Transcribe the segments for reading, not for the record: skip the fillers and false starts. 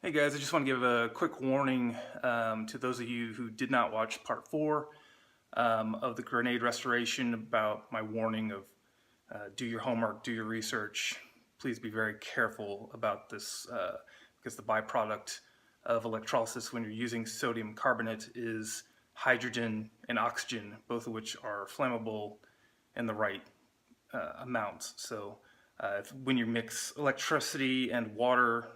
Hey guys, I just want to give a quick warning to those of you who did not watch part 4 of the grenade restoration about my warning of do your homework, do your research. Please be very careful about this because the byproduct of electrolysis when you're using sodium carbonate is hydrogen and oxygen, both of which are flammable in the right amounts. So when you mix electricity and water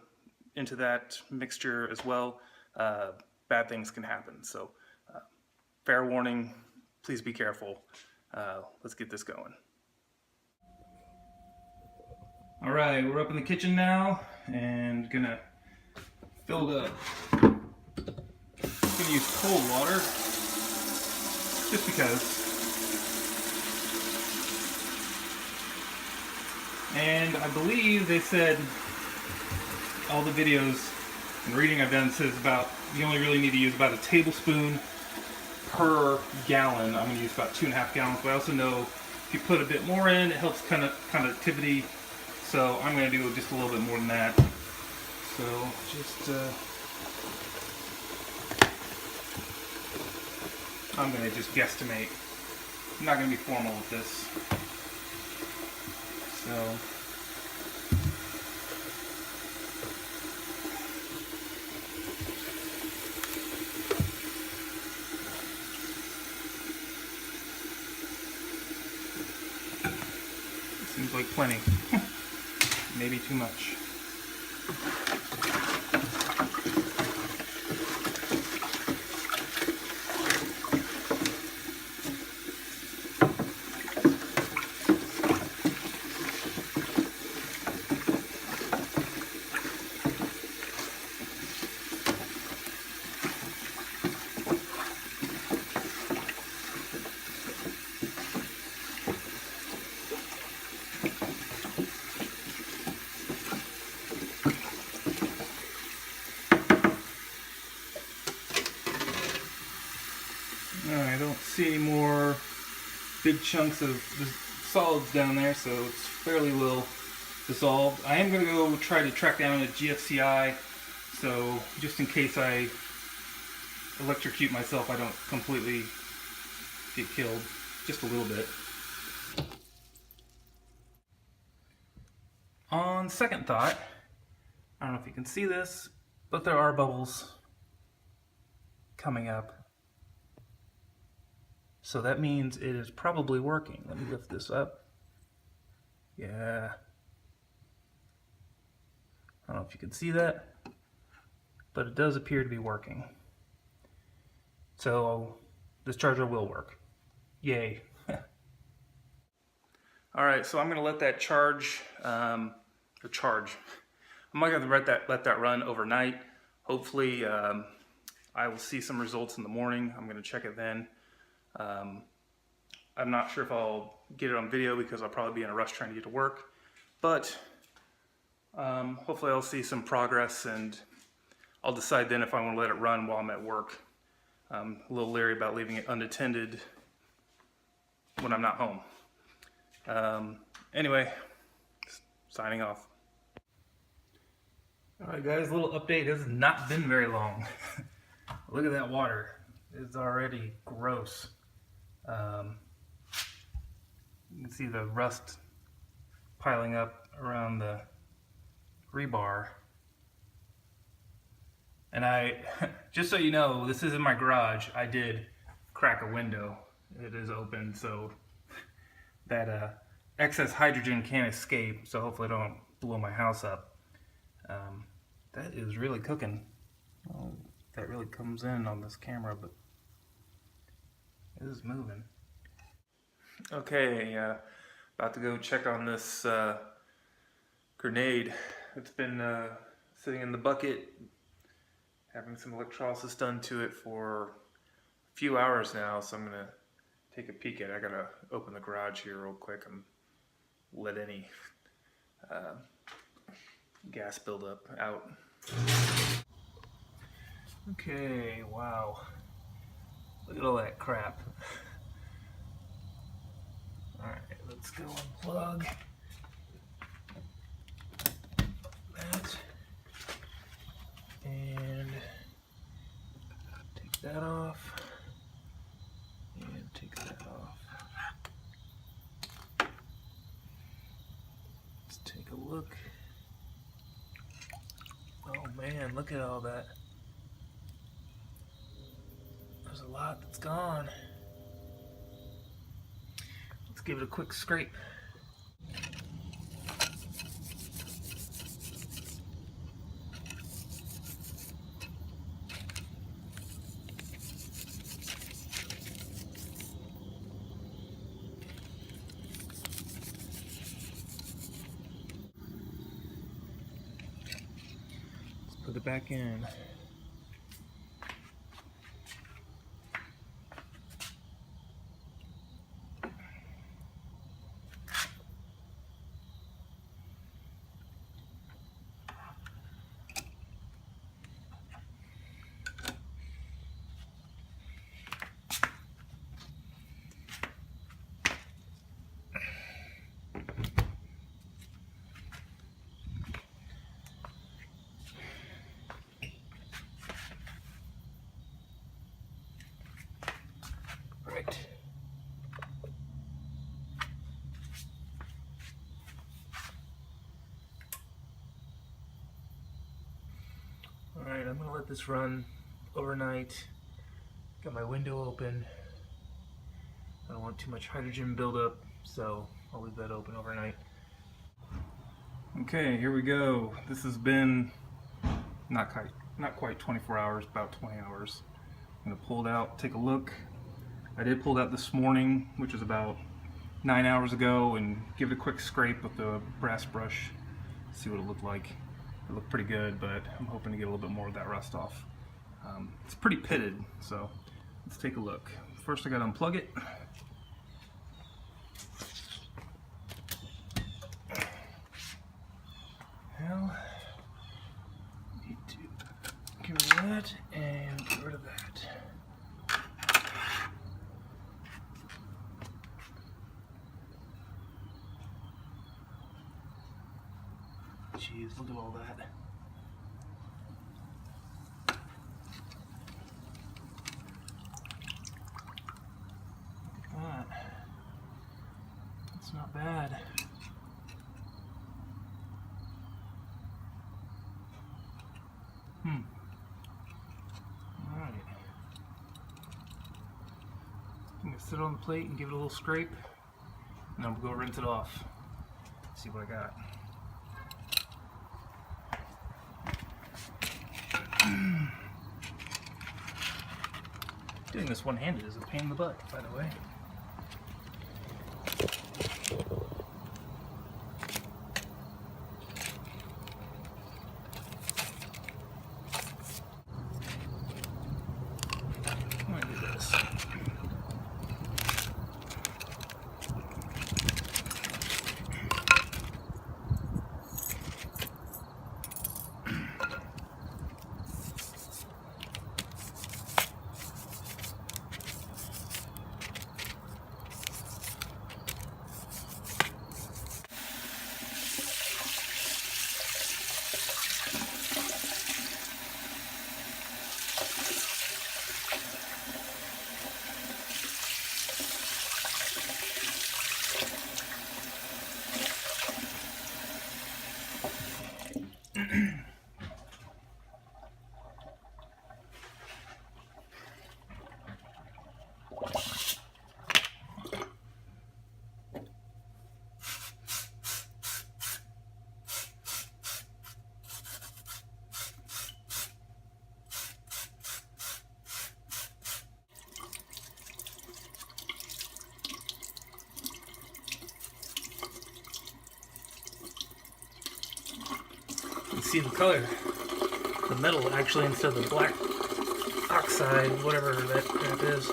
into that mixture as well, bad things can happen. So fair warning, please be careful. Let's get this going. All right, we're up in the kitchen now and gonna fill it up. I'm gonna use cold water just because. And I believe they said all the videos and reading I've done says about you only really need to use about a tablespoon per gallon. I'm going to use about 2.5 gallons, but I also know if you put a bit more in, it helps conductivity. So I'm going to do just a little bit more than that. So just I'm going to just guesstimate. I'm not going to be formal with this. So seems like plenty. Maybe too much. I don't see any more big chunks of the solids down there, so it's fairly well dissolved. I am going to go try to track down a GFCI, so just in case I electrocute myself, I don't completely get killed, just a little bit. On second thought, I don't know if you can see this, but there are coming up. So that means it is probably working. Let me lift this up. Yeah. I don't know if you can see that, but it does appear to be working. So this charger will work. Yay. Alright, so I'm going to let that charge. I'm not going to let that run overnight. Hopefully I will see some results in the morning. I'm going to check it then. I'm not sure if I'll get it on video because I'll probably be in a rush trying to get to work, but hopefully I'll see some progress and I'll decide then if I want to let it run while I'm at work. I'm a little leery about leaving it unattended when I'm not home. Anyway, signing off. Alright guys, a little update. It has not been very long. Look at that water. It's already gross. You can see the rust piling up around the rebar. And just so you know, this is in my garage. I did crack a window. It is open, so that excess hydrogen can't escape, so hopefully I don't blow my house up. That is really cooking. Well, that really comes in on this camera, but it is moving. Okay, about to go check on this grenade. It's been sitting in the bucket, having some electrolysis done to it for a few hours now, so I'm going to take a peek at it. I got to open the garage here real quick and let any gas buildup out. Okay, wow. Look at all that crap. Alright, let's go unplug that. Man, look at all that. There's a lot that's gone. Let's give it a quick scrape. Let's put it back in. Right. Alright, I'm going to let this run overnight. Got my window open. I don't want too much hydrogen buildup, so I'll leave that open overnight. Okay, here we go. This has been not quite 24 hours, about 20 hours. I'm going to pull it out, take a look. I did pull it out this morning, which was about 9 hours ago, and give it a quick scrape with the brass brush. See what it looked like. It looked pretty good, but I'm hoping to get a little bit more of that rust off. It's pretty pitted, so let's take a look. First I got to unplug it. Well, need to get rid of that and get rid of that. Jeez, look at all that. Look at that. That's not bad. Alright. I'm going to sit it on the plate and give it a little scrape, and then we'll go rinse it off. See what I got. Doing this one-handed is a pain in the butt, by the way. I'm gonna do this. You see the color, the metal actually, instead of the black oxide, whatever that crap is.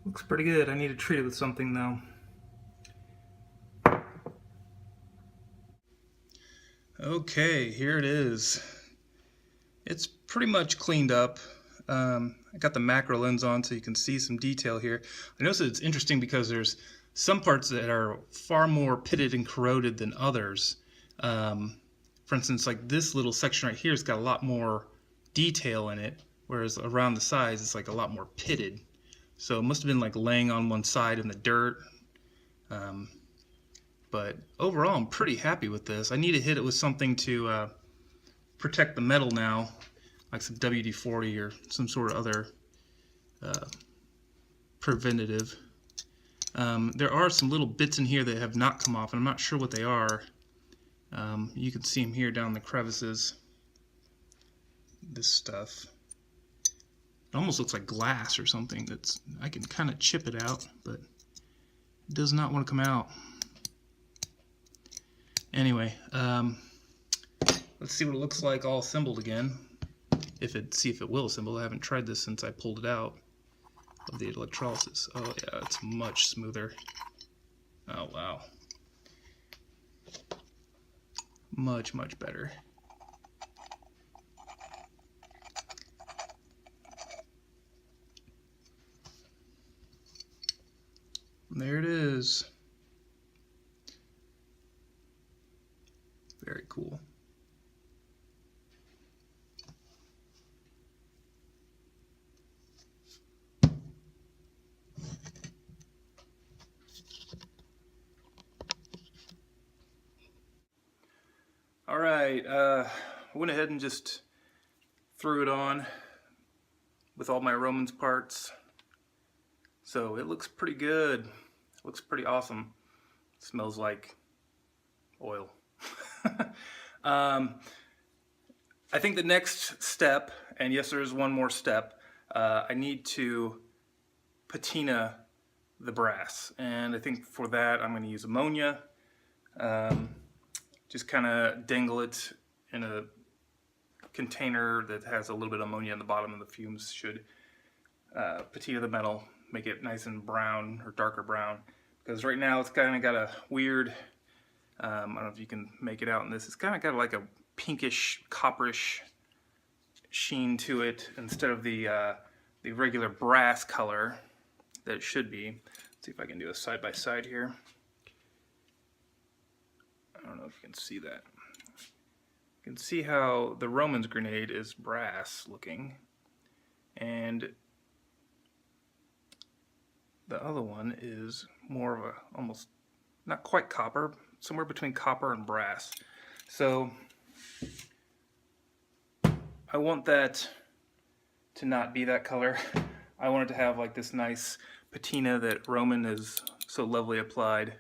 Looks pretty good. I need to treat it with something though. Okay, here it is. It's pretty much cleaned up. I got the macro lens on so you can see some detail here. I noticed that it's interesting because there's some parts that are far more pitted and corroded than others. For instance, like this little section right here has got a lot more detail in it, whereas around the sides it's like a lot more pitted. So it must have been like laying on one side in the dirt. But overall, I'm pretty happy with this. I need to hit it with something to protect the metal now, like some WD-40 or some sort of other preventative. There are some little bits in here that have not come off, and I'm not sure what they are. You can see them here down the crevices. This stuff. It almost looks like glass or something. I can kind of chip it out, but it does not want to come out. Anyway, let's see what it looks like all assembled again. See if it will assemble. I haven't tried this since I pulled it out of the electrolysis. Oh yeah, it's much smoother. Oh wow. Much, much better. And there it is. Very cool. All right, I went ahead and just threw it on with all my Romans parts. So it looks pretty good. It looks pretty awesome. It smells like oil. I think the next step, and yes, there is one more step, I need to patina the brass. And I think for that I'm going to use ammonia. Just kind of dangle it in a container that has a little bit of ammonia in the bottom, and the fumes should patina the metal, make it nice and brown or darker brown. Because right now it's kind of got a weird, I don't know if you can make it out in this, it's kind of got like a pinkish, copperish sheen to it instead of the regular brass color that it should be. Let's see if I can do a side by side here. I don't know if you can see that. You can see how the Roman's grenade is brass looking, and the other one is more of a, almost not quite copper, somewhere between copper and brass. So I want that to not be that color. I want it to have like this nice patina that Roman is so lovely applied.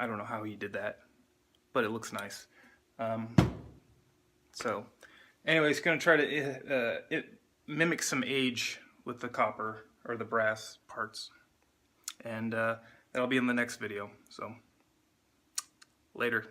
I don't know how he did that, but it looks nice. So anyways, going to try to mimic some age with the copper or the brass parts, and that'll be in the next video. So later.